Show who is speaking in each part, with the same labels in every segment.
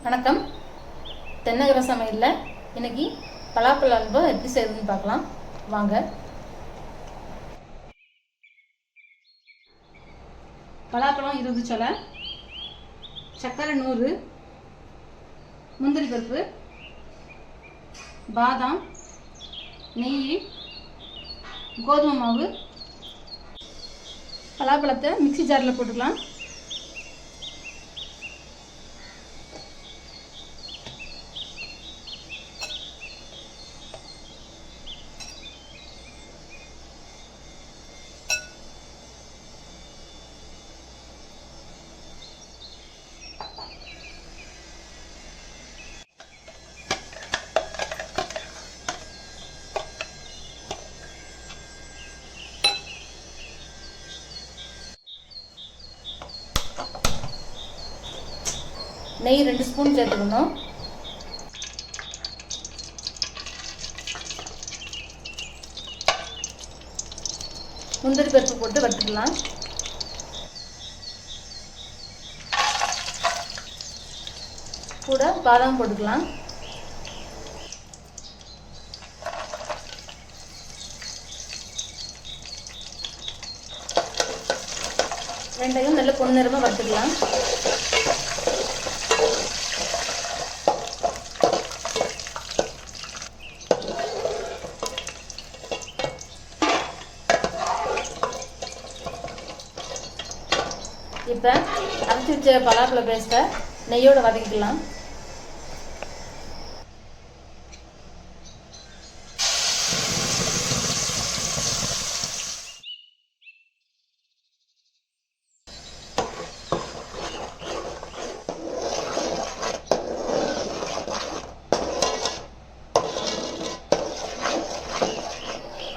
Speaker 1: வணக்கம். தென்னகர சமையலில் இன்னைக்கு பலாப்பழ அல்வா எப்படி செய்யறதுன்னு பார்க்கலாம் வாங்க. பலாப்பழம் 20 சொலை, சர்க்கரை 100, முந்திரி பருப்பு, பாதாம், நெய், கோதுமை மாவு. பலாப்பழத்தை மிக்சி ஜாரில் போட்டுக்கலாம். நெய் 2 ஸ்பூன் சேர்த்துக்கணும். முந்திரி பருப்பு போட்டு வறுத்துக்கலாம். கூட பாதாம் போட்டுக்கலாம். ரெண்டையும் நல்ல பொன்னிறமா வறுத்துக்கலாம். இப்போ அரைச்சி வச்ச பலாப்பழ பேஸ்ட்டை நெய்யோடு வதக்கிக்கலாம்.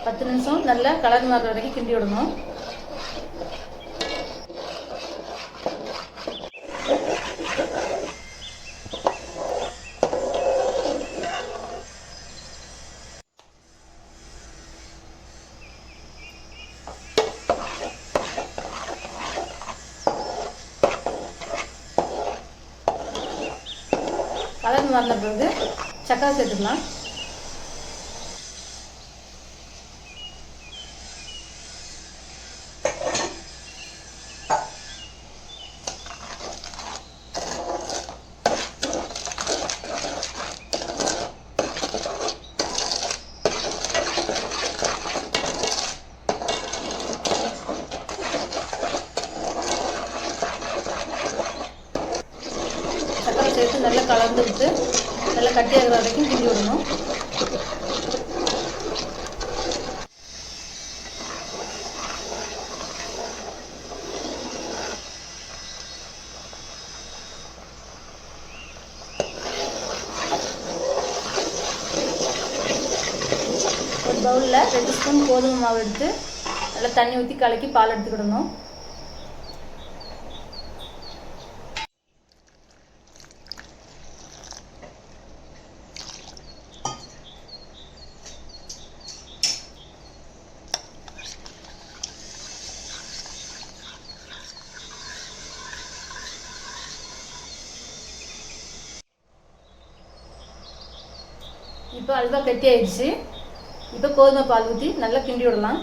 Speaker 1: பத்து நிமிஷம் நல்லா கலர் மாறுற வரைக்கும் கிண்டி விடணும். கலர் மாறின பிறகு சக்கரை சேர்த்துக்கலாம். சேர்த்து நல்லா கலந்து விட்டு நல்லா கட்டியாகிற வரைக்கும் கிண்டி விடணும். ஒரு பவுலில் 2 ஸ்பூன் கோதுமை மாவு எடுத்து நல்லா தண்ணி ஊற்றி கலக்கி பால் எடுத்துக்கிடணும். இப்போ அல்வா கட்டி ஆயிடுச்சு. இப்போ கோதுமை பால் ஊற்றி நல்லா கிண்டி விடலாம்.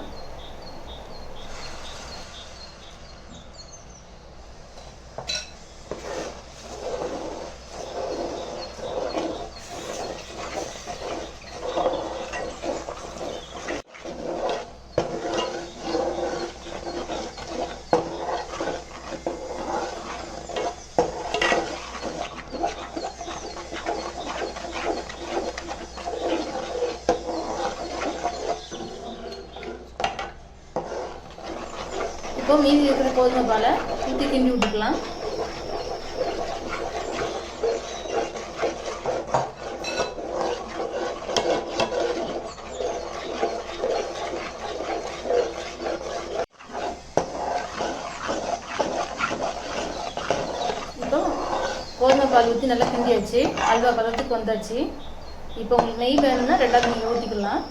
Speaker 1: இப்போ மீதி இருக்கிற கோதுமை பாலை ஊற்றி கிண்டி விட்டுக்கலாம். இப்போ கோதுமை பால் ஊற்றி நல்லா கிண்டியாச்சு. அல்வா பதத்துக்கு வந்தாச்சு. இப்போ உங்களுக்கு நெய் வேணும்னா 2வது நெய் ஊற்றிக்கலாம்.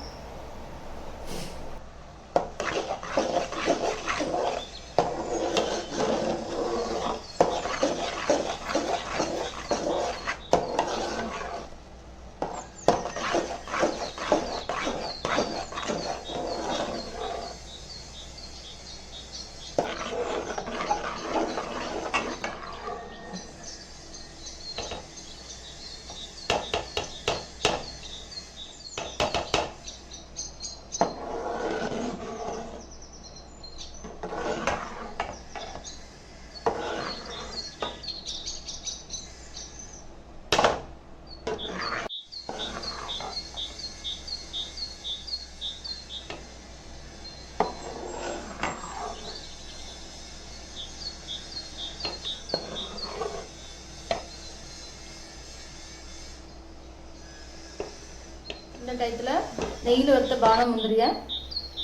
Speaker 1: இந்த டயத்தில் நெய்யில் வறுத்த பாதாம் முந்திரியை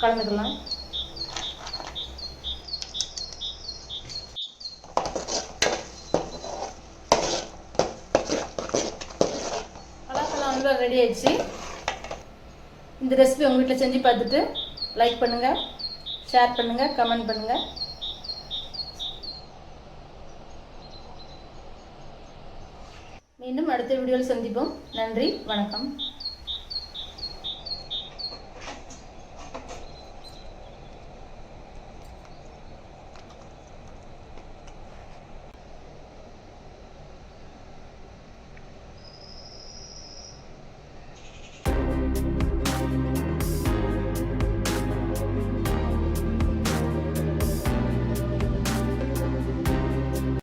Speaker 1: கலந்துக்கலாம். பழஹல அல்வா ரெடி ஆயிடுச்சு. இந்த ரெசிபி உங்கள் வீட்டில் செஞ்சு பார்த்துட்டு லைக் பண்ணுங்கள், ஷேர் பண்ணுங்கள், கமெண்ட் பண்ணுங்கள். மீண்டும் அடுத்த வீடியோவில் சந்திப்போம். நன்றி, வணக்கம்.